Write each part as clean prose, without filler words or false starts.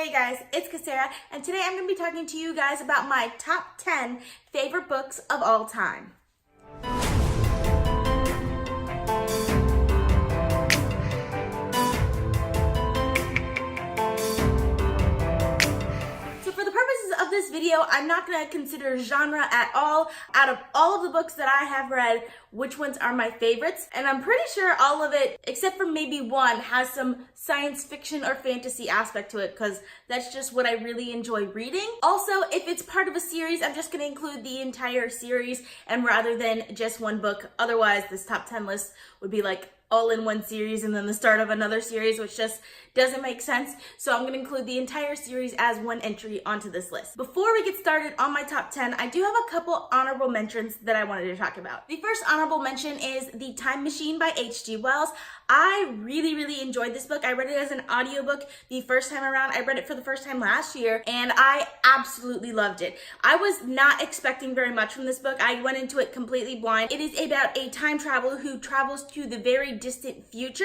Hey guys, it's Cassera, and today I'm going to be talking to you guys about my top 10 favorite books of all time. Of this video, I'm not going to consider genre at all. Out of all of the books that I have read, which ones are my favorites, and I'm pretty sure all of it, except for maybe one, has some science fiction or fantasy aspect to it, because that's just what I really enjoy reading. Also, if it's part of a series, I'm just going to include the entire series, and rather than just one book. Otherwise, this top 10 list would be like all in one series and then the start of another series, which just doesn't make sense. So I'm going to include the entire series as one entry onto this list. Before we get started on my top 10, I do have a couple honorable mentions that I wanted to talk about. The first honorable mention is The Time Machine by H.G. Wells. I really enjoyed this book. I read it as an audiobook the first time around. I read it for the first time last year, and I absolutely loved it. I was not expecting very much from this book. I went into it completely blind. It is about a time traveler who travels to the very distant future,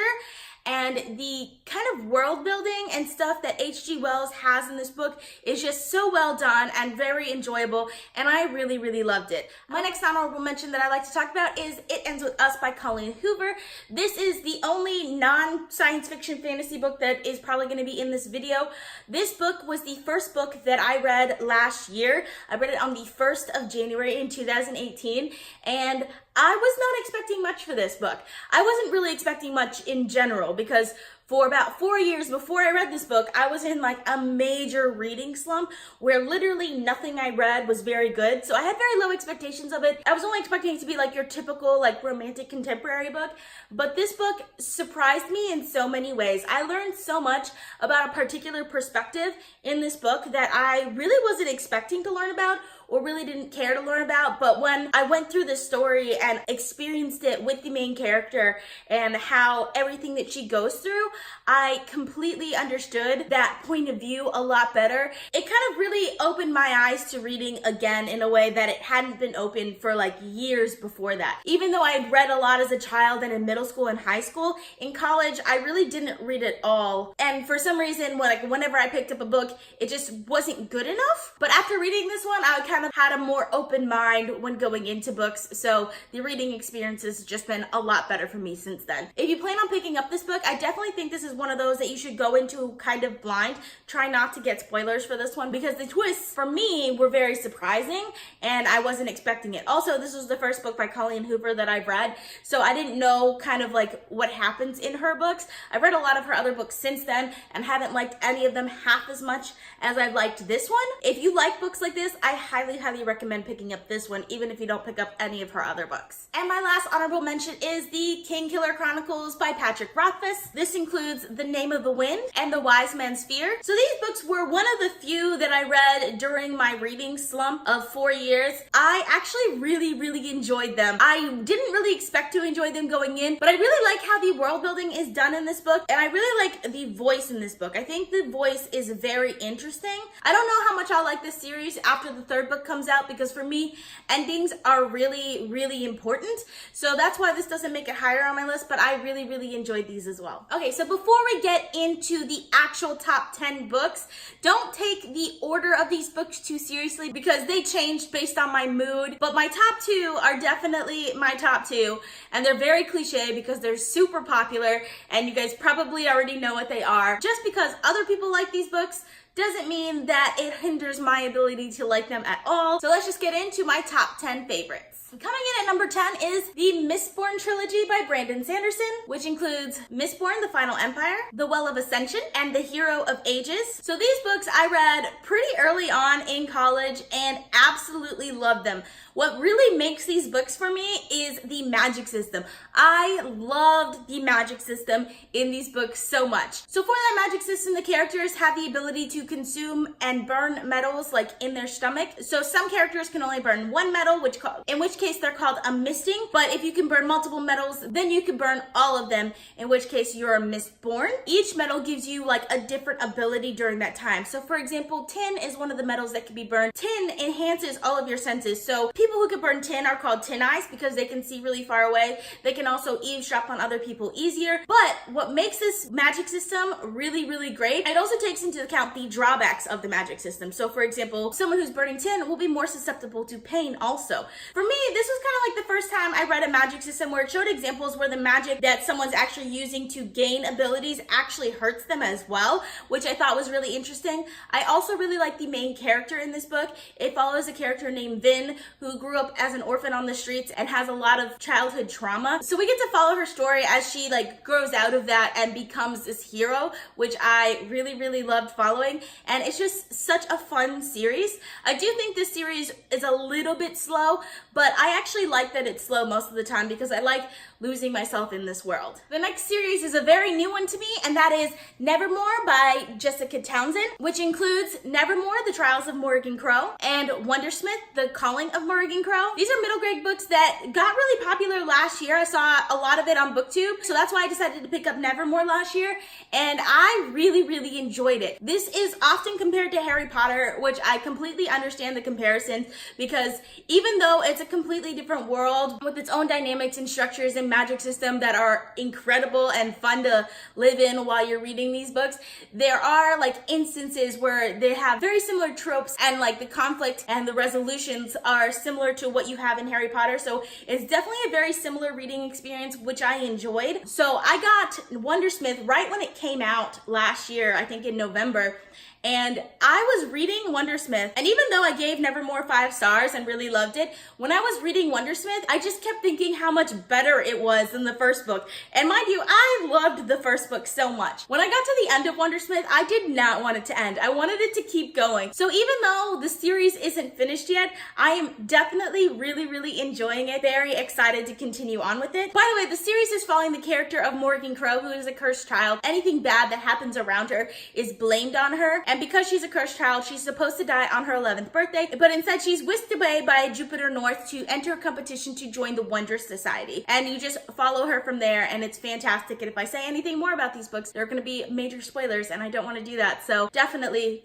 and the kind of world building and stuff that H.G. Wells has in this book is just so well done and very enjoyable, and I really loved it. My next honorable mention that I like to talk about is It Ends With Us by Colleen Hoover. This is the only non-science fiction fantasy book that is probably going to be in this video. This book was the first book that I read last year. I read it on the 1st of January in 2018, and I was not expecting much for this book. I wasn't really expecting much in general because for about 4 years before I read this book, I was in like a major reading slump where literally nothing I read was very good. So I had very low expectations of it. I was only expecting it to be like your typical like romantic contemporary book, but this book surprised me in so many ways. I learned so much about a particular perspective in this book that I really wasn't expecting to learn about or really didn't care to learn about. But when I went through the story and experienced it with the main character and how everything that she goes through, I completely understood that point of view a lot better. It kind of really opened my eyes to reading again in a way that it hadn't been open for like years before that. Even though I'd read a lot as a child and in middle school and high school, in college I really didn't read at all. And for some reason, whenever I picked up a book, it just wasn't good enough. But after reading this one, I kind of had a more open mind when going into books, so the reading experience has just been a lot better for me since then. If you plan on picking up this book, I definitely think this is one of those that you should go into kind of blind. Try not to get spoilers for this one because the twists for me were very surprising and I wasn't expecting it. Also, this was the first book by Colleen Hoover that I've read, so I didn't know kind of like what happens in her books. I've read a lot of her other books since then and haven't liked any of them half as much as I've liked this one. If you like books like this, I highly recommend picking up this one, even if you don't pick up any of her other books. And my last honorable mention is the Kingkiller Chronicles by Patrick Rothfuss. This includes The Name of the Wind and The Wise Man's Fear. So these books were one of the few that I read during my reading slump of 4 years. I actually really enjoyed them. I didn't really expect to enjoy them going in, but I really like how the world building is done in this book, and I really like the voice in this book. I think the voice is very interesting. I don't know how much I'll like this series after the third book comes out, because for me, endings are really important. So that's why this doesn't make it higher on my list, but I really enjoyed these as well. Okay, so before we get into the actual top 10 books, don't take the order of these books too seriously because they changed based on my mood. But my top 2 are definitely my top 2, and they're very cliche because they're super popular, and you guys probably already know what they are. Just because other people like these books doesn't mean that it hinders my ability to like them at all. So let's just get into my top 10 favorites. Coming in at number 10 is the Mistborn trilogy by Brandon Sanderson, which includes Mistborn, The Final Empire, The Well of Ascension, and The Hero of Ages. So these books I read pretty early on in college and absolutely loved them. What really makes these books for me is the magic system. I loved the magic system in these books so much. So for that magic system, the characters have the ability to consume and burn metals like in their stomach. So some characters can only burn one metal, in which case they're called a misting. But if you can burn multiple metals, then you can burn all of them, in which case you're a Mistborn. Each metal gives you like a different ability during that time. So for example, tin is one of the metals that can be burned. Tin enhances all of your senses. So people people who can burn tin are called tin eyes because they can see really far away. They can also eavesdrop on other people easier. But what makes this magic system really, really great, it also takes into account the drawbacks of the magic system. So for example, someone who's burning tin will be more susceptible to pain also. For me, this was kind of like the first time I read a magic system where it showed examples where the magic that someone's actually using to gain abilities actually hurts them as well, which I thought was really interesting. I also really like the main character in this book. It follows a character named Vin who grew up as an orphan on the streets and has a lot of childhood trauma. So we get to follow her story as she grows out of that and becomes this hero, which I really, really loved following. And it's just such a fun series. I do think this series is a little bit slow, but I actually like that it's slow most of the time because I like losing myself in this world. The next series is a very new one to me, and that is Nevermoor by Jessica Townsend, which includes Nevermoor, The Trials of Morgan Crow, and Wondersmith, The Calling of Morgan Crow. These are middle grade books that got really popular last year. I saw a lot of it on BookTube, so that's why I decided to pick up Nevermoor last year, and I really, really enjoyed it. This is often compared to Harry Potter, which I completely understand the comparisons because even though it's a completely different world with its own dynamics and structures and magic system that are incredible and fun to live in while you're reading these books, there are instances where they have very similar tropes and the conflict and the resolutions are similar to what you have in Harry Potter. So it's definitely a very similar reading experience, which I enjoyed. So I got Wondersmith right when it came out last year, I think in November. And I was reading Wondersmith, and even though I gave Nevermoor 5 stars and really loved it, when I was reading Wondersmith, I just kept thinking how much better it was than the first book. And mind you, I loved the first book so much. When I got to the end of Wondersmith, I did not want it to end. I wanted it to keep going. So even though the series isn't finished yet, I am definitely really, really enjoying it. Very excited to continue on with it. By the way, the series is following the character of Morgan Crow, who is a cursed child. Anything bad that happens around her is blamed on her. And because she's a cursed child, she's supposed to die on her 11th birthday, but instead she's whisked away by Jupiter North to enter a competition to join the Wondrous Society. And you just follow her from there, and it's fantastic. And if I say anything more about these books, there are going to be major spoilers, and I don't want to do that. So definitely,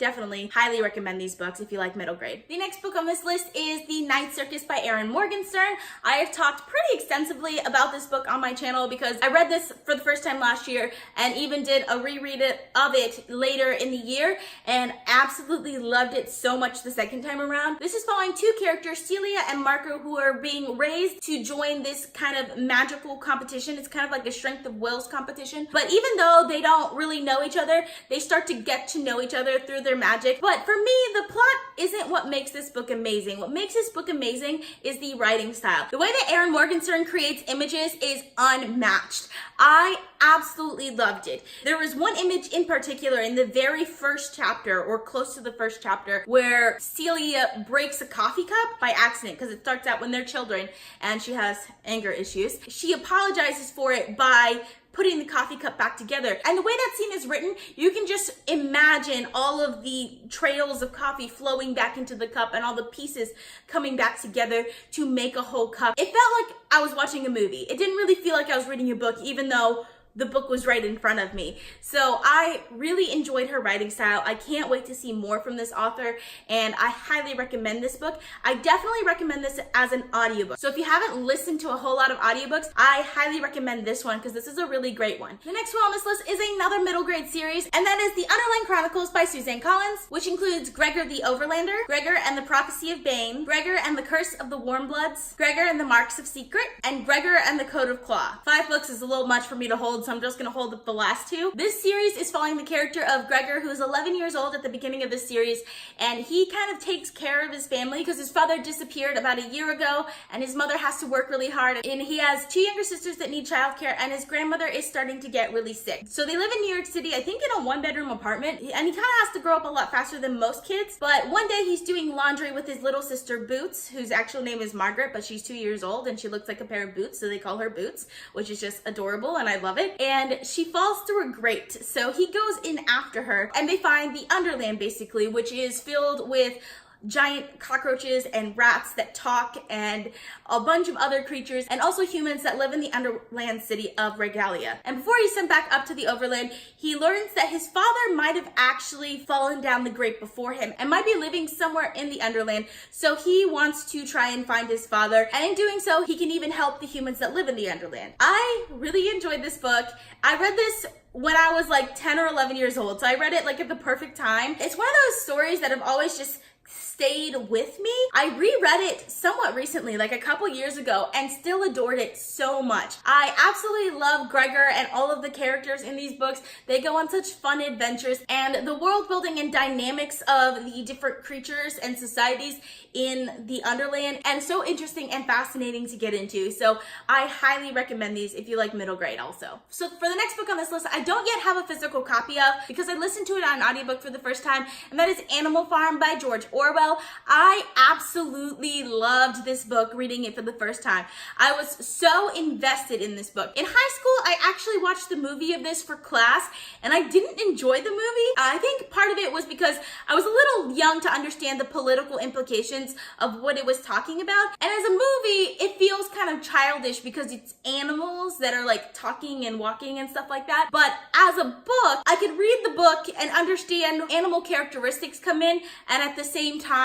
highly recommend these books if you like middle grade. The next book on this list is The Night Circus by Erin Morgenstern. I have talked pretty extensively about this book on my channel because I read this for the first time last year and even did a reread of it later in the year, and absolutely loved it so much the second time around. This is following two characters, Celia and Marco, who are being raised to join this kind of magical competition. It's kind of like a strength of wills competition. But even though they don't really know each other, they start to get to know each other through their magic. But for me, the plot isn't what makes this book amazing. What makes this book amazing is the writing style. The way that Erin Morgenstern creates images is unmatched. I absolutely loved it. There was one image in particular in the very first chapter, or close to the first chapter, where Celia breaks a coffee cup by accident, because it starts out when they're children and she has anger issues. She apologizes for it by putting the coffee cup back together. And the way that scene is written, you can just imagine all of the trails of coffee flowing back into the cup and all the pieces coming back together to make a whole cup. It felt like I was watching a movie. It didn't really feel like I was reading a book, even though the book was right in front of me. So I really enjoyed her writing style. I can't wait to see more from this author, and I highly recommend this book. I definitely recommend this as an audiobook. So if you haven't listened to a whole lot of audiobooks, I highly recommend this one because this is a really great one. The next one on this list is another middle grade series, and that is the Underland Chronicles by Suzanne Collins, which includes Gregor the Overlander, Gregor and the Prophecy of Bane, Gregor and the Curse of the Warmbloods, Gregor and the Marks of Secret, and Gregor and the Code of Claw. 5 books is a little much for me to hold, so I'm just gonna hold up the last 2. This series is following the character of Gregor, who is 11 years old at the beginning of this series, and he kind of takes care of his family because his father disappeared about a year ago, and his mother has to work really hard, and he has 2 younger sisters that need childcare, and his grandmother is starting to get really sick. So they live in New York City, I think in a 1-bedroom apartment, and he kind of has to grow up a lot faster than most kids. But one day he's doing laundry with his little sister Boots, whose actual name is Margaret, but she's 2 years old and she looks like a pair of boots, so they call her Boots, which is just adorable and I love it. And she falls through a grate, so he goes in after her, and they find the Underland basically, which is filled with giant cockroaches and rats that talk and a bunch of other creatures, and also humans that live in the Underland city of Regalia. And before he's sent back up to the Overland, he learns that his father might have actually fallen down the grate before him and might be living somewhere in the Underland, so he wants to try and find his father, and in doing so, he can even help the humans that live in the Underland. I really enjoyed this book. I read this when I was like 10 or 11 years old, so I read it like at the perfect time. It's one of those stories that have always just stayed with me. I reread it somewhat recently, like a couple years ago, and still adored it so much. I absolutely love Gregor and all of the characters in these books. They go on such fun adventures, and the world building and dynamics of the different creatures and societies in the Underland, and so interesting and fascinating to get into. So I highly recommend these if you like middle grade also. So for the next book on this list, I don't yet have a physical copy of because I listened to it on audiobook for the first time, and that is Animal Farm by George Orwell. I absolutely loved this book reading it for the first time. I was so invested in this book. In high school, I actually watched the movie of this for class, and I didn't enjoy the movie. I think part of it was because I was a little young to understand the political implications of what it was talking about. And as a movie, it feels kind of childish because it's animals that are like talking and walking and stuff like that. But as a book, I could read the book and understand animal characteristics come in, and at the same time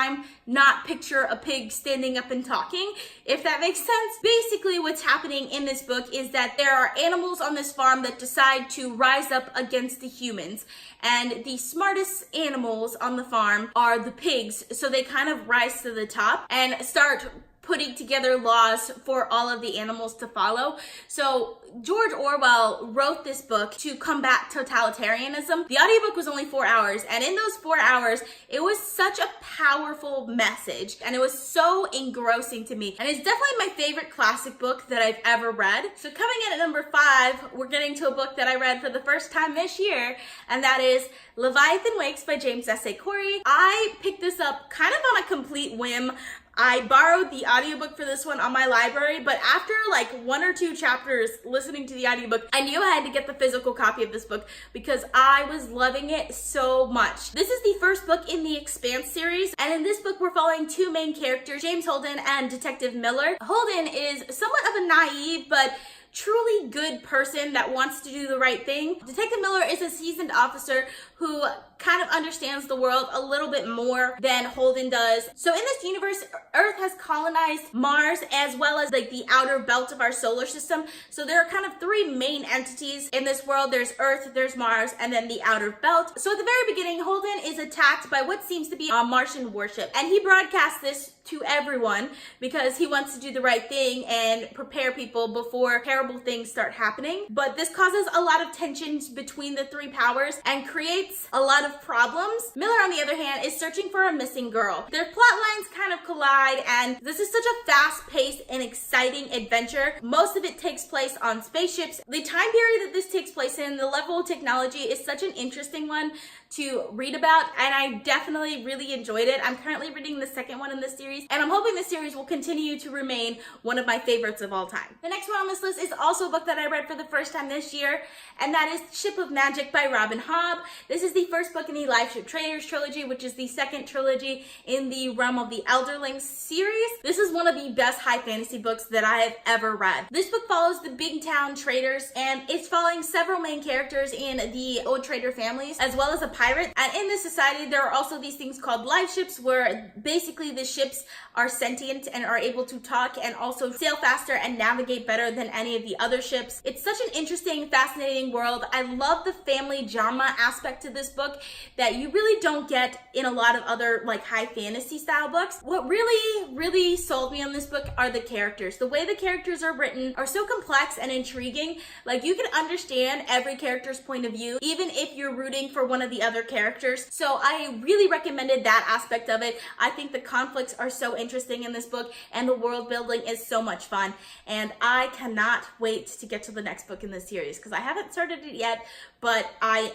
not picture a pig standing up and talking, if that makes sense. Basically what's happening in this book is that there are animals on this farm that decide to rise up against the humans, and the smartest animals on the farm are the pigs, so they kind of rise to the top and start putting together laws for all of the animals to follow. So George Orwell wrote this book to combat totalitarianism. The audiobook was only 4 hours, and in those 4 hours, it was such a powerful message, and it was so engrossing to me. And it's definitely my favorite classic book that I've ever read. So coming in at number 5, we're getting to a book that I read for the first time this year, and that is Leviathan Wakes by James S.A. Corey. I picked this up kind of on a complete whim. I borrowed the audiobook for this one on my library, but after like 1 or 2 chapters listening to the audiobook, I knew I had to get the physical copy of this book because I was loving it so much. This is the first book in the Expanse series, and in this book we're following 2 main characters, James Holden and Detective Miller. Holden is somewhat of a naive but truly good person that wants to do the right thing. Detective Miller is a seasoned officer who kind of understands the world a little bit more than Holden does. So in this universe, Earth has colonized Mars as well as like the outer belt of our solar system. So there are kind of 3 main entities in this world. There's Earth, there's Mars, and then the outer belt. So at the very beginning, Holden is attacked by what seems to be a Martian warship, and he broadcasts this to everyone because he wants to do the right thing and prepare people before terrible things start happening. But this causes a lot of tensions between the 3 powers and creates a lot of problems. Miller, on the other hand, is searching for a missing girl. Their plot lines kind of collide, and this is such a fast-paced and exciting adventure. Most of it takes place on spaceships. The time period that this takes place in, the level of technology, is such an interesting one to read about, and I definitely really enjoyed it. I'm currently reading the second one in this series, and I'm hoping this series will continue to remain one of my favorites of all time. The next one on this list is also a book that I read for the first time this year, and that is Ship of Magic by Robin Hobb. This is the first book in the Life Ship Traders trilogy, which is the second trilogy in the realm of the Elderling series. This is one of the best high fantasy books that I have ever read. This book follows the big town traders, and it's following several main characters in the old trader families, as well as a pirate. And in this society, there are also these things called life ships, where basically the ships are sentient and are able to talk and also sail faster and navigate better than any of the other ships. It's such an interesting, fascinating world. I love the family drama aspect to this book that you really don't get in a lot of other like high fantasy style books. What really sold me on this book are the characters. The way the characters are written are so complex and intriguing. Like, you can understand every character's point of view, even if you're rooting for one of the other characters. So I really recommended that aspect of it. I think the conflicts are so interesting in this book, and the world building is so much fun, and I cannot wait to get to the next book in this series because I haven't started it yet, but I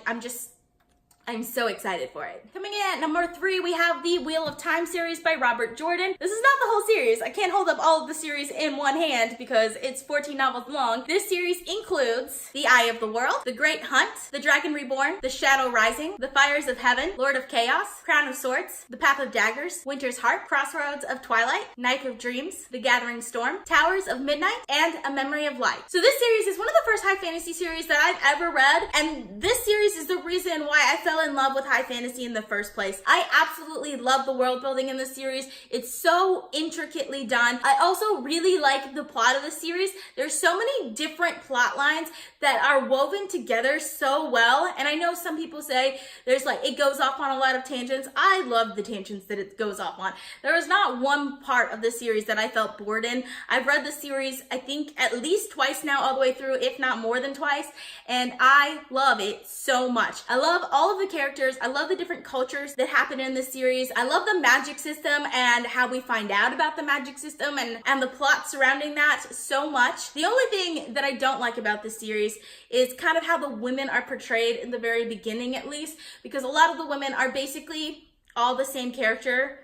I'm so excited for it. Coming in at number 3, we have the Wheel of Time series by Robert Jordan. This is not the whole series. I can't hold up all of the series in one hand because it's 14 novels long. This series includes The Eye of the World, The Great Hunt, The Dragon Reborn, The Shadow Rising, The Fires of Heaven, Lord of Chaos, Crown of Swords, The Path of Daggers, Winter's Heart, Crossroads of Twilight, Knife of Dreams, The Gathering Storm, Towers of Midnight, and A Memory of Light. So this series is one of the first high fantasy series that I've ever read, and this series is the reason why I fell in love with high fantasy in the first place. I absolutely love the world building in this series. It's so intricately done. I also really like the plot of the series. There's so many different plot lines that are woven together so well, and I know some people say there's like, it goes off on a lot of tangents. I love the tangents that it goes off on. There was not one part of the series that I felt bored in. I've read the series, I think, at least twice now all the way through, if not more than twice, and I love it so much. I love all of the characters. I love the different cultures that happen in this series. I love the magic system and how we find out about the magic system and the plot surrounding that so much. The only thing that I don't like about this series is kind of how the women are portrayed in the very beginning, at least, because a lot of the women are basically all the same character,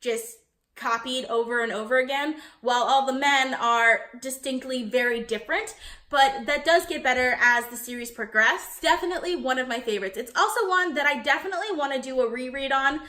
just copied over and over again, while all the men are distinctly very different. But that does get better as the series progresses. Definitely one of my favorites. It's also one that I definitely want to do a reread on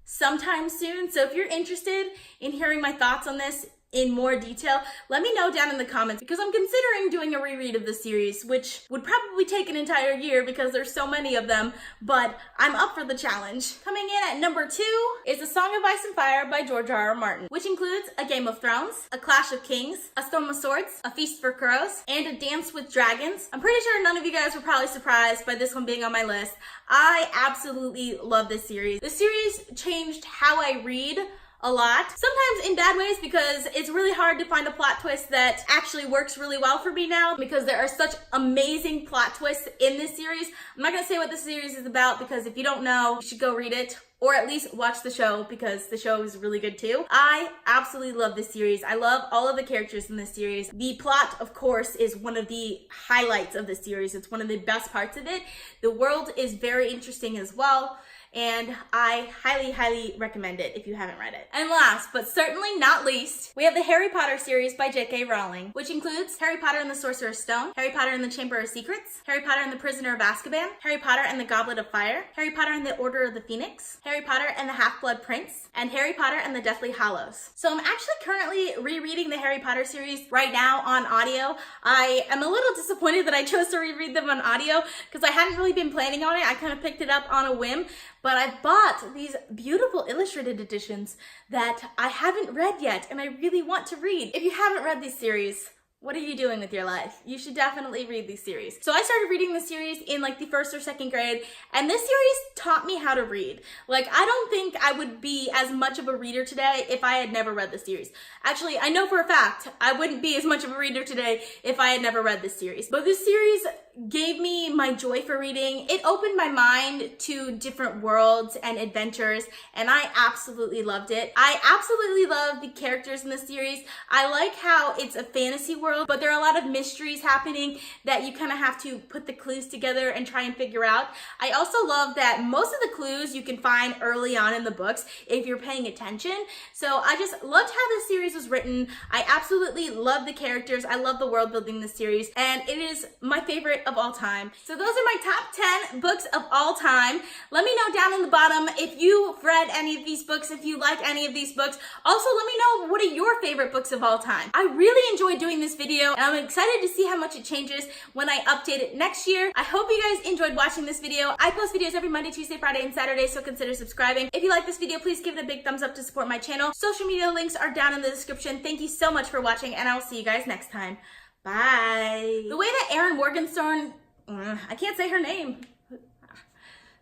sometime soon. So if you're interested in hearing my thoughts on this in more detail, let me know down in the comments, because I'm considering doing a reread of the series, which would probably take an entire year because there's so many of them, but I'm up for the challenge. Coming in at number 2 is A Song of Ice and Fire by George R.R. Martin, which includes A Game of Thrones, A Clash of Kings, A Storm of Swords, A Feast for Crows, and A Dance with Dragons. I'm pretty sure none of you guys were probably surprised by this one being on my list. I absolutely love this series. This series changed how I read a lot, sometimes in bad ways, because it's really hard to find a plot twist that actually works really well for me now, because there are such amazing plot twists in this series. I'm not gonna say what the series is about, because if you don't know, you should go read it, or at least watch the show, because the show is really good too. I absolutely love this series. I love all of the characters in this series. The plot, of course, is one of the highlights of the series. It's one of the best parts of it. The world is very interesting as well, and I highly, highly recommend it if you haven't read it. And last, but certainly not least, we have the Harry Potter series by J.K. Rowling, which includes Harry Potter and the Sorcerer's Stone, Harry Potter and the Chamber of Secrets, Harry Potter and the Prisoner of Azkaban, Harry Potter and the Goblet of Fire, Harry Potter and the Order of the Phoenix, Harry Potter and the Half-Blood Prince, and Harry Potter and the Deathly Hallows. So I'm actually currently rereading the Harry Potter series right now on audio. I am a little disappointed that I chose to reread them on audio, because I hadn't really been planning on it. I kind of picked it up on a whim. But I bought these beautiful illustrated editions that I haven't read yet, and I really want to read. If you haven't read these series, what are you doing with your life? You should definitely read these series. So I started reading this series in like the 1st or 2nd grade, and this series taught me how to read. Like, I don't think I would be as much of a reader today if I had never read the series. Actually, I know for a fact I wouldn't be as much of a reader today if I had never read this series. But this series gave me my joy for reading. It opened my mind to different worlds and adventures, and I absolutely loved it. I absolutely love the characters in the series. I like how it's a fantasy world, but there are a lot of mysteries happening that you kind of have to put the clues together and try and figure out. I also love that most of the clues you can find early on in the books if you're paying attention. So I just loved how this series was written. I absolutely love the characters. I love the world building in this series, and it is my favorite of all time. So those are my top 10 books of all time. Let me know down in the bottom if you've read any of these books, if you like any of these books. Also, let me know, what are your favorite books of all time? I really enjoyed doing this video, and I'm excited to see how much it changes when I update it next year. I hope you guys enjoyed watching this video. I post videos every Monday, Tuesday, Friday, and Saturday, so consider subscribing. If you like this video, please give it a big thumbs up to support my channel. Social media links are down in the description. Thank you so much for watching, and I'll see you guys next time. Bye. The way that Erin Morgenstern, I can't say her name.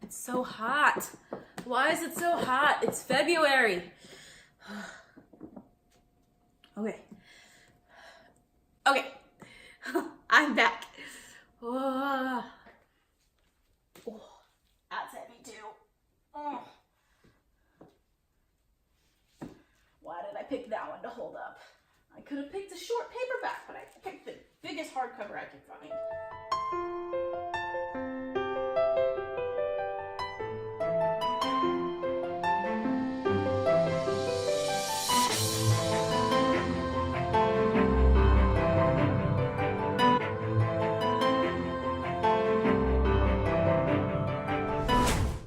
It's so hot. Why is it so hot? It's February. Okay. Okay. I'm back. Oh, that's heavy too. Oh. Why did I pick that one to hold up? I could have picked a short paperback, but I picked the biggest hardcover I could find.